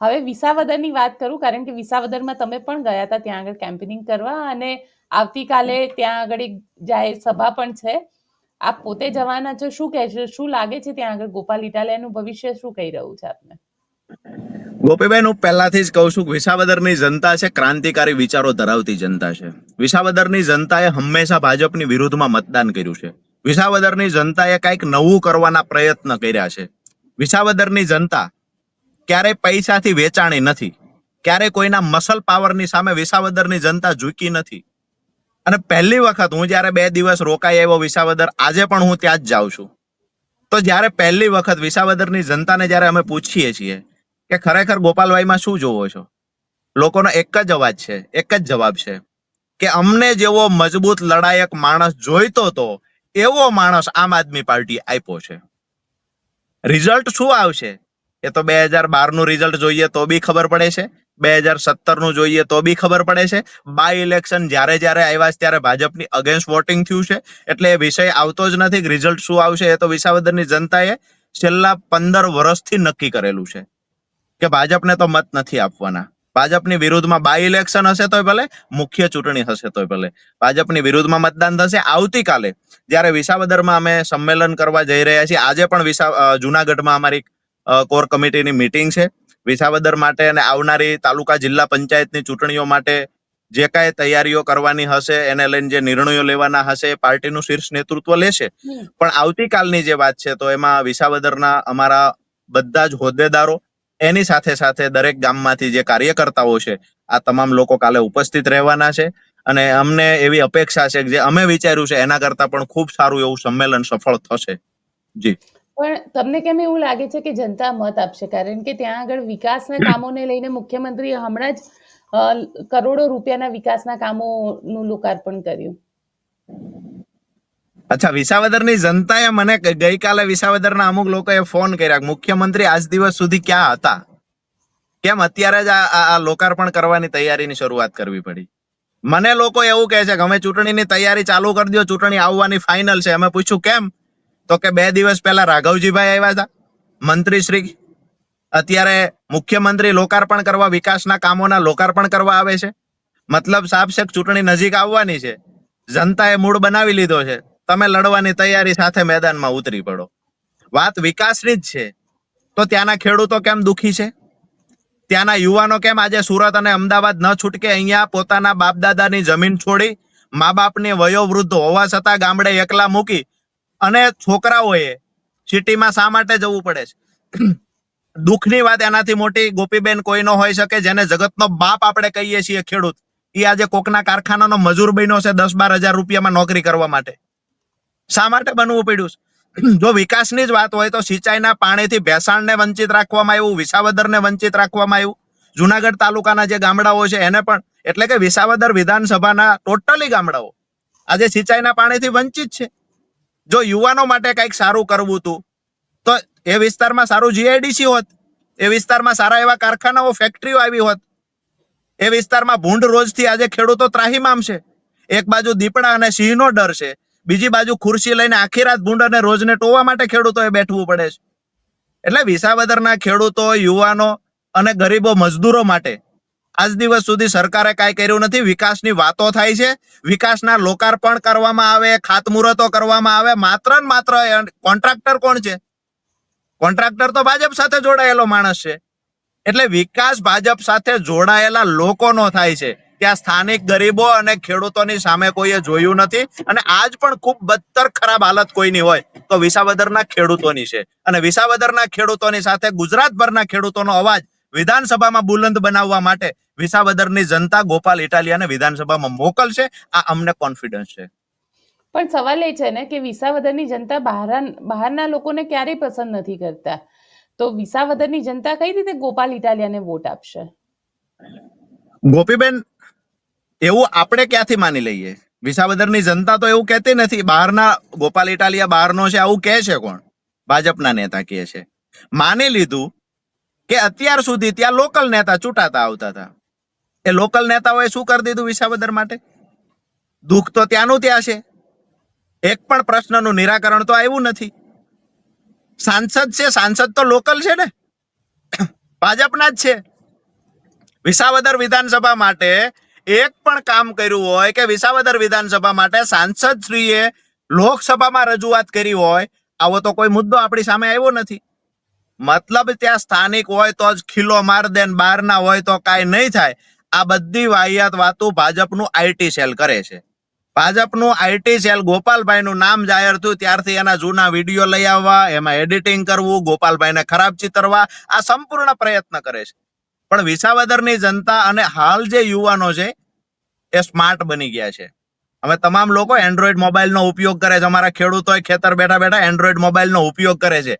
હવે વિસાવદરની વાત કરું, કારણ કે વિસાવદરમાં તમે પણ ગયા હતા ત્યાં આગળ કેમ્પેનિંગ કરવા, અને આવતીકાલે ત્યાં આગળ એક જાહેર સભા પણ છે. આપ પોતે જવાના છો, શું કહેશો? શું લાગે છે ત્યાં આગળ ગોપાલ ઇટાલિયાનું ભવિષ્ય શું કહી રહ્યું છે આપને? ગોપીબેન, હું પહેલાથી જ કહું છું કે વિસાવદરની જનતા છે ક્રાંતિકારી વિચારો ધરાવતી જનતા છે. વિસાવદરની જનતાએ હંમેશા ભાજપની વિરુદ્ધમાં મતદાન કર્યું છે. વિસાવદરની જનતાએ કંઈક નવું કરવાના પ્રયત્ન કર્યા છે. વિસાવદરની જનતા ક્યારેય પૈસાથી વેચાણી નથી, ક્યારેય કોઈના મસલ પાવરની સામે વિસાવદરની જનતા ઝૂકી નથી. અને પહેલી વખત હું જ્યારે 2 દિવસ રોકાઈ આવ્યો વિસાવદર, આજે પણ હું ત્યાં જ જાઉં છું. તો જ્યારે પહેલી વખત વિસાવદરની જનતાને જ્યારે અમે પૂછીએ છીએ કે ખરેખર ગોપાલભાઈમાં શું જોવો છો, લોકોનો એક જ અવાજ છે, એક જ જવાબ છે કે અમને જેવો મજબૂત લડાયક માણસ જોઈતો તો એવો માણસ આમ આદમી પાર્ટી આપ્યો છે. રિઝલ્ટ શું આવશે એ તો 2012 નું રિઝલ્ટ જોઈએ તો બી ખબર પડે છે, 2017 નું જોઈએ તો બી ખબર પડે છે. બાય ઇલેક્શન જ્યારે જ્યારે આવ્યા ત્યારે ભાજપની અગેન્સ્ટ વોટિંગ થયું છે, એટલે એ વિષય આવતો જ નથી. રિઝલ્ટ શું આવશે એ તો વિસાવદરની જનતાએ છેલ્લા 15 વર્ષથી નક્કી કરેલું છે કે ભાજપને તો મત નથી આપવાના. ભાજપની વિરુદ્ધમાં બાય ઇલેક્શન હશે તોય ભલે, મુખ્ય ચૂંટણી હશે તોય ભલે, ભાજપની વિરુદ્ધમાં મતદાન થશે. આવતીકાલે જ્યારે વિસાવદરમાં અમે સંમેલન કરવા જઈ રહ્યા છીએ, આજે પણ જુનાગઢમાં અમારી કોર કમિટીની મીટિંગ છે. વિસાવદર માટે અને આવનારી તાલુકા જિલ્લા પંચાયતની ચૂંટણીઓ માટે જે કાંઈ તૈયારીઓ કરવાની હશે, એને લઈને જે નિર્ણયો લેવાના હશે, પાર્ટીનું શીર્ષ નેતૃત્વ લેશે. પણ આવતીકાલની જે વાત છે તો એમાં વિસાવદરના અમારા બધા જ હોદ્દેદારો, એની સાથે સાથે દરેક ગામમાંથી જે કાર્યકર્તાઓ છે, આ તમામ લોકો કાલે ઉપસ્થિત રહેવાના છે. અને અમને એવી અપેક્ષા છે કે જે અમે વિચાર્યું છે એના કરતા પણ ખૂબ સારું એવું સંમેલન સફળ થશે. જી. પણ તમને કેમ એવું લાગે છે કે જનતા મત આપશે? કારણ કે ત્યાં આગળ વિકાસના કામોને લઈને મુખ્યમંત્રીએ હમણાં જ કરોડો રૂપિયાના વિકાસના કામોનું લોકાર્પણ કર્યું. અચ્છા, વિસાવદરની જનતાએ મને ગઈકાલે વિસાવદરના અમુક લોકોએ ફોન કર્યા, મુખ્યમંત્રી આજ દિવસ સુધી ક્યાં હતા, કેમ અત્યારે જ આ લોકાર્પણ કરવાની તૈયારીની શરૂઆત કરવી પડી? મને લોકો એવું કહે છે કે અમે ચૂંટણીની તૈયારી ચાલુ કરી દો, ચૂંટણી આવવાની ફાઇનલ છે. અમે પૂછ્યું કેમ, તો કે 2 દિવસ પહેલા રાઘવજીભાઈ આવ્યા હતા, મંત્રી શ્રી. અત્યારે મુખ્યમંત્રી લોકાર્પણ કરવા, વિકાસના કામોના લોકાર્પણ કરવા આવે છે. મતલબ સાફ છે, ચૂંટણી નજીક આવવાની છે, જનતાએ મૂડ બનાવી લીધો છે, તમે લડવાની તૈયારી સાથે મેદાનમાં ઉતરી પડો. વાત વિકાસની જ છે તો ત્યાંના ખેડૂતો કેમ દુખી છે? ત્યાંના યુવાનો કેમ આજે સુરત અને અમદાવાદ ન છૂટકે અહીંયા પોતાના બાપ દાદાની જમીન છોડી, મા બાપની વયોવૃદ્ધ હોવા છતાં ગામડે એકલા મૂકી અને છોકરાઓએ સિટીમાં શા માટે જવું પડે છે? દુઃખની વાત એનાથી મોટી ગોપીબેન કોઈ ન હોઈ શકે. જેને જગતનો બાપ આપણે કહીએ છીએ, ખેડૂત, એ આજે કોકના કારખાનાનો મજૂર બન્યો છે 10-12 હજાર રૂપિયામાં નોકરી કરવા માટે. શા માટે બનવું પડ્યું? જો વિકાસની જ વાત હોય તો સિંચાઈના પાણીથી ભેસાણને વંચિત રાખવામાં આવ્યું, વિસાવદરને વંચિત રાખવામાં આવ્યું, જુનાગઢ તાલુકાના જે ગામડાઓ છે એને પણ, એટલે કે વિસાવદર વિધાનસભાના ટોટલી ગામડાઓ આજે સિંચાઈના પાણીથી વંચિત છે. જો યુવાનો માટે કંઈક સારું કરવું હતું તો એ વિસ્તારમાં સારું જીઆઈડીસી હોત, એ વિસ્તારમાં સારા એવા કારખાનાઓ, ફેક્ટરીઓ આવી હોત. એ વિસ્તારમાં ભૂંડ રોજથી આજે ખેડૂતો ત્રાહિમામ છે. એક બાજુ દીપડા અને સિંહનો ડર છે, બીજી બાજુ ખુરશી લઈને આખી રાત ભૂંડ અને રોજને ટોવા માટે ખેડૂતોએ બેઠવું પડે છે. એટલે વિસાવદરના ખેડૂતો, યુવાનો અને ગરીબો મજદૂરો માટે આજ દિવસ સુધી સરકારે કાંઈ કર્યું નથી. વિકાસની વાતો થાય છે, વિકાસના લોકાર્પણ કરવામાં આવે, ખાતમુહૂર્તો કરવામાં આવે, માત્ર ને માત્ર કોન્ટ્રાક્ટર કોણ છે? કોન્ટ્રાક્ટર તો ભાજપ સાથે જોડાયેલો માણસ છે. એટલે વિકાસ ભાજપ સાથે જોડાયેલા લોકોનો થાય છે. ત્યાં સ્થાનિક ગરીબો અને ખેડૂતોની સામે કોઈએ જોયું નથી. અને આજ પણ ખૂબ બદતર ખરાબ હાલત કોઈની હોય તો વિસાવદરના ખેડૂતોની છે. અને વિસાવદરના ખેડૂતોની સાથે ગુજરાતભરના ખેડૂતોનો અવાજ વિધાનસભામાં બુલંદ બનાવવા માટે વિસાવદરની જનતા ગોપાલ ઇટાલિયાને વિધાનસભામાં મોકલશે, આ અમને કોન્ફિડન્સ છે. પણ સવાલ એ છે ને કે વિસાવદરની જનતા બહારના લોકોને ક્યારેય પસંદ નથી કરતા, તો વિસાવદરની જનતા કઈ રીતે ગોપાલ ઇટાલિયાને વોટ આપશે? ગોપીબેન, એવું આપણે ક્યાંથી માની લઈએ? વિસાવદરની જનતા તો એવું કહેતી નથી. બહારના ગોપાલ ઇટાલિયા બહારનો છે આવું કહે છે કોણ? ભાજપના નેતા કહે છે. માની લીધું કે અત્યાર સુધી ત્યાં લોકલ નેતા ચૂંટાતા આવતા હતા. એ લોકલ નેતાઓએ શું કરી દીધું વિસાવદર માટે? દુઃખ તો ત્યાંનું ત્યાં છે, એક પણ પ્રશ્નનું નિરાકરણ તો આવ્યું નથી. સાંસદ છે, સાંસદ તો લોકલ છે ને, ભાજપના જ છે. વિસાવદર વિધાનસભા માટે એક પણ કામ કર્યું હોય કે વિસાવદર વિધાનસભા માટે સાંસદ શ્રીએ લોકસભામાં રજૂઆત કરી હોય, આવો તો કોઈ મુદ્દો આપણી સામે આવ્યો નથી. મતલબ ત્યાં સ્થાનિક હોય તો જ ખીલો માર દે, બહારના હોય તો કાંઈ નહીં થાય. આ બધી વાહિયાત વાતો ભાજપનું આઈટી સેલ કરે છે. ભાજપનું આઈટી સેલ ગોપાલભાઈનું નામ જાહેર થયું ત્યારથી એના જૂના વિડીયો લઈ આવવા, એમાં એડિટિંગ કરવું, ગોપાલભાઈને ખરાબ ચિતરવા, આ સંપૂર્ણ પ્રયત્ન કરે છે. પણ વિસાવદરની જનતા અને હાલ જે યુવાનો છે એ સ્માર્ટ બની ગયા છે. હવે તમામ લોકો એન્ડ્રોઈડ મોબાઈલનો ઉપયોગ કરે છે. અમારા ખેડૂતોએ ખેતર બેઠા બેઠા એન્ડ્રોઈડ મોબાઈલનો ઉપયોગ કરે છે.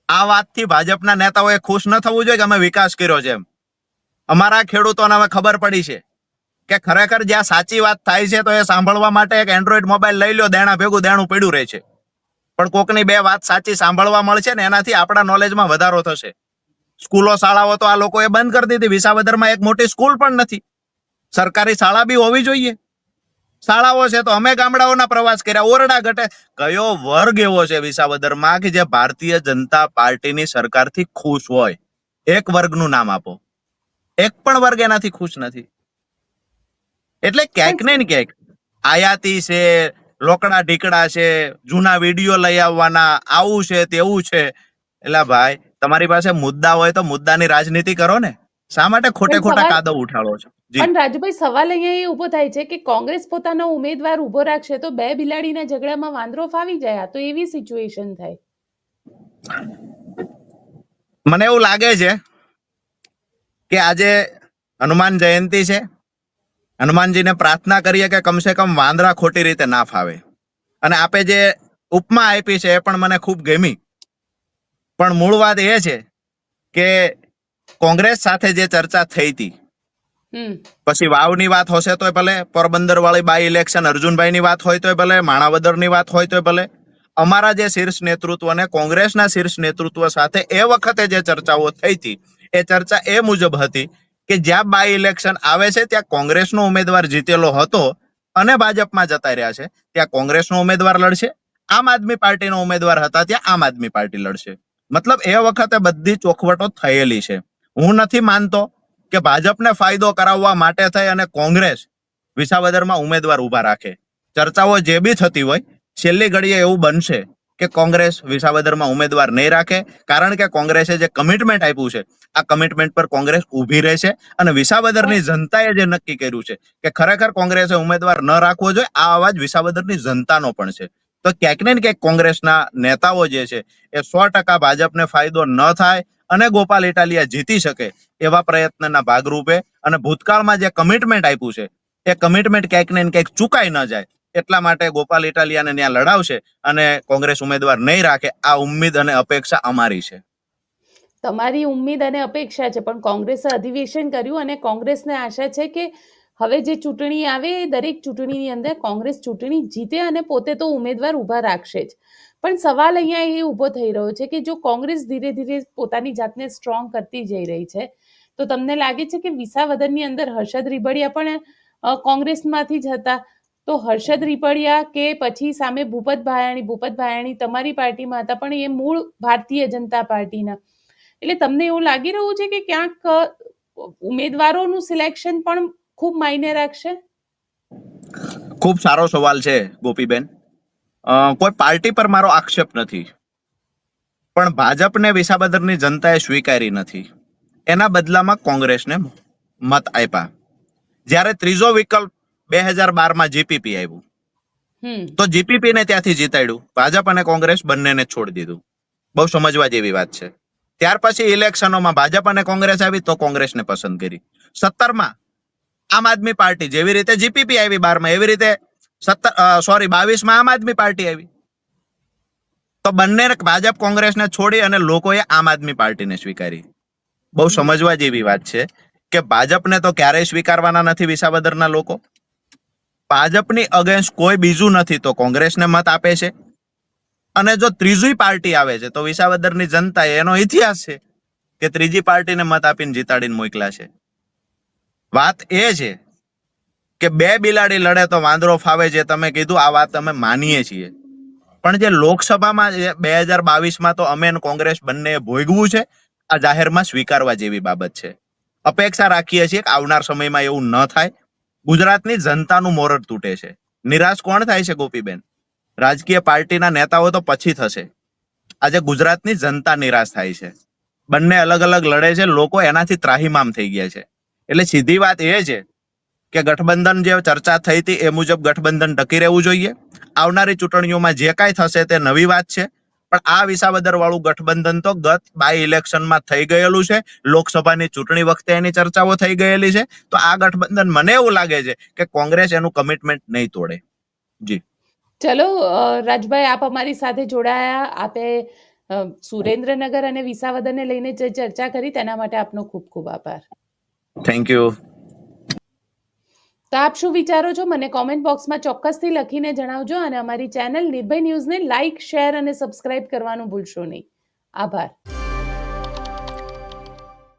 આ વાતથી ભાજપના નેતાઓએ ખુશ ન થવું જોઈએ કે અમે વિકાસ કર્યો છે એમ. અમારા ખેડૂતોને હવે ખબર પડી છે કે ખરેખર જ્યાં સાચી વાત થાય છે તો એ સાંભળવા માટે એક એન્ડ્રોઈડ મોબાઈલ લઈ લો, દેણા ભેગું દેણું પડ્યું રહે છે. પણ કોકની બે વાત સાચી સાંભળવા મળશે ને એનાથી આપણા નોલેજમાં વધારો થશે. સ્કૂલો શાળાઓ તો આ લોકોએ બંધ કરી દીધી. વિસાવદરમાં એક મોટી સ્કૂલ પણ નથી. સરકારી શાળા બી હોવી જોઈએ. શાળાઓ છે તો અમે ગામડાઓના પ્રવાસ કર્યા, ઓરડા ઘટે. કયો વર્ગ એવો છે વિસાવદરમાં કે જે ભારતીય જનતા પાર્ટીની સરકારથી ખુશ હોય? એક વર્ગનું નામ આપો. એક પણ વર્ગ એનાથી ખુશ નથી. એટલે ક્યાંક ને ક્યાંક આયાતી છે, લોકડા ઢીકડા છે, જૂના વિડીયો લઈ આવવાના, આવું છે તેવું છે. એટલે ભાઈ તમારી પાસે મુદ્દા હોય તો મુદ્દાની રાજનીતિ કરો ને. શા માટે ખોટે ખોટા કાદવ ઉઠાડો છો? પણ રાજુભાઈ, સવાલ અહીંયા એ ઉભો થાય છે કે કોંગ્રેસ પોતાનો ઉમેદવાર ઉભો રાખશે તો બે બિલાડીના ઝઘડામાં વાંદરો ફાવી જાય, તો એવી સિચ્યુએશન થાય. મને એવું લાગે છે કે આજે હનુમાન જયંતિ છે. હનુમાનજીને પ્રાર્થના કરીએ કે કમસે કમ વાંદરા ખોટી રીતે ના ફાવે. અને આપે જે ઉપમા આપી છે એ પણ મને ખૂબ ગમી. પણ મૂળ વાત એ છે કે કોંગ્રેસ સાથે જે ચર્ચા થઈ હતી, પછી વાવની વાત હશે તોય ભલે, પોરબંદર વાળી બાય ઇલેક્શન અર્જુનભાઈની વાત હોય તોય ભલે, માણાવદરની વાત હોય તોય ભલે, અમારા જે શીર્ષ નેતૃત્વ અને કોંગ્રેસના શીર્ષ નેતૃત્વ સાથે એ વખતે જે ચર્ચાઓ થઈ હતી એ ચર્ચા એ મુજબ હતી કે જ્યાં બાય ઇલેક્શન આવે છે ત્યાં કોંગ્રેસનો ઉમેદવાર જીતેલો હતો અને ભાજપમાં જતા રહ્યા છે, ત્યાં કોંગ્રેસનો ઉમેદવાર લડશે. આમ આદમી પાર્ટીનો ઉમેદવાર હતા ત્યાં આમ આદમી પાર્ટી લડશે. મતલબ એ વખતે બધી ચોખવટો થયેલી છે. હું નથી માનતો કે ભાજપને ફાયદો કરાવવા માટે થઈ અને કોંગ્રેસ વિસાવદરમાં ઉમેદવાર ઉભા રાખે. ચર્ચાઓ જે બી થતી હોય, છેલ્લી ઘડીએ એવું બનશે કે કોંગ્રેસ વિસાવદરમાં ઉમેદવાર નહીં રાખે, કારણ કે કોંગ્રેસે જે કમિટમેન્ટ આપ્યું છે આ કમિટમેન્ટ પર કોંગ્રેસ ઊભી રહેશે. અને વિસાવદરની જનતાએ જે નક્કી કર્યું છે કે ખરેખર કોંગ્રેસે ઉમેદવાર ન રાખવો જોઈએ, આ અવાજ વિસાવદરની જનતાનો પણ છે. તો ક્યાંક ને ક્યાંક કોંગ્રેસના નેતાઓ જે છે એ 100% ભાજપને ફાયદો ન થાય અને ગોપાલ ઇટાલિયા જીતી શકે એવા પ્રયત્નના ભાગરૂપે અને ભૂતકાળમાં જે કમિટમેન્ટ આપ્યું છે એ કમિટમેન્ટ ક્યાંક ને ક્યાંક ચૂકાઈ ન જાય એટલા માટે ગોપાલ ઇટાલિયાને ત્યાં લડાવશે અને કોંગ્રેસ ઉમેદવાર નહીં રાખે. આ ઉમ્મીદ અને અપેક્ષા અમારી છે. તમારી ઉમ્મીદ અને અપેક્ષા છે, પણ કોંગ્રેસે અધિવેશન કર્યું અને કોંગ્રેસને આશા છે કે હવે જે ચૂંટણી આવે એ દરેક ચૂંટણીની અંદર કોંગ્રેસ ચૂંટણી જીતે અને પોતે તો ઉમેદવાર ઉભા રાખશે જ. પણ સવાલ અહીંયા એ ઉભો થઈ રહ્યો છે કે જો કોંગ્રેસ ધીરે ધીરે પોતાની જાતને સ્ટ્રોંગ કરતી જઈ રહી છે તો તમને લાગે છે કે વિસાવદરની અંદર હર્ષદ રીબડિયા પણ કોંગ્રેસમાંથી જ હતા, તો હર્ષદ રીબડિયા કે પછી સામે ભૂપત ભાયાણી તમારી પાર્ટીમાં હતા પણ એ મૂળ ભારતીય જનતા પાર્ટીના, એટલે તમને એવું લાગી રહ્યું છે કે ક્યાંક ઉમેદવારોનું સિલેક્શન પણ ખૂબ માયને રાખશે? ખૂબ સારો સવાલ છે ગોપીબેન. કોઈ પાર્ટી પર મારો આક્ષેપ નથી, પણ ભાજપને વિસાવદરની જનતાએ સ્વીકારી નથી. એના બદલામાં કોંગ્રેસને મત આપ્યા. જ્યારે ત્રીજો વિકલ્પ 2012માં જીપીપી આવ્યું તો જીપીપી ને ત્યાંથી જીતાડ્યું. ભાજપ અને કોંગ્રેસ બંનેને છોડી દીધું. બહુ સમજવા જેવી વાત છે. ત્યાર પછી ઇલેક્શનોમાં ભાજપ અને કોંગ્રેસ આવી તો કોંગ્રેસને પસંદ કરી. 17માં આમ આદમી પાર્ટી, જેવી રીતે જીપીપી આવી 12માં એવી રીતે 22માં આમ આદમી પાર્ટી આવી. તો બંને ભાજપ કોંગ્રેસને છોડી અને લોકોએ આમ આદમી પાર્ટીને સ્વીકારી. બહુ સમજવા જેવી વાત છે કે ભાજપને તો ક્યારેય સ્વીકારવાના નથી વિસાવદરના લોકો. ભાજપની અગેન્સ્ટ કોઈ બીજું નથી તો કોંગ્રેસને મત આપે છે. અને જો ત્રીજી પાર્ટી આવે છે તો વિસાવદરની જનતા, એનો ઇતિહાસ છે કે ત્રીજી પાર્ટીને મત આપીને જીતાડીને મોકલા છે. વાત એ છે કે બે બિલાડી લડે તો વાંદરો ફાવે, જે તમે કીધું આ વાત અમે માનીએ છીએ. પણ જે લોકસભામાં 2022માં તો અમે કોંગ્રેસ બંને ભોગવું છે, આ જાહેરમાં સ્વીકારવા જેવી બાબત છે. અપેક્ષા રાખીએ છીએ કે આવનાર સમયમાં એવું ન થાય. ગુજરાતની જનતાનું મોરડ તૂટે છે. નિરાશ કોણ થાય છે ગોપીબેન? રાજકીય પાર્ટીના નેતાઓ તો પછી થશે. આજે ગુજરાતની જનતા નિરાશ થાય છે. બંને અલગ અલગ લડે છે, લોકો એનાથી ત્રાહિમામ થઈ ગયા છે. એટલે સીધી વાત એ છે કે ગઠબંધન જે ચર્ચા થઈ હતી એ મુજબ ગઠબંધન ટકી રહેવું જોઈએ. આવનારી ચૂંટણીઓમાં જે કાંઈ થશે તે નવી વાત છે, પણ આ વિસાવદર વાળું ગઠબંધન તો ગત બાય ઇલેક્શનમાં થઈ ગયેલું છે. લોકસભાની ચૂંટણી વખતે એની ચર્ચાઓ થઈ ગયેલી છે. તો આ ગઠબંધન મને એવું લાગે છે કે કોંગ્રેસ એનું કમિટમેન્ટ નહીં તોડે. જી ચલો રાજભાઈ, આપ અમારી સાથે જોડાયા. આપે સુરેન્દ્રનગર અને વિસાવદરને લઈને જે ચર્ચા કરી તેના માટે આપનો ખૂબ ખૂબ આભાર. Thank you. તો આપ શું વિચારો છો મને કોમેન્ટ બોક્સમાં ચોક્કસથી લખીને જણાવજો, અને અમારી ચેનલ નિર્ભય ન્યૂઝને લાઇક, શેર અને સબસ્ક્રાઇબ કરવાનું ભૂલશો નહીં. આભાર.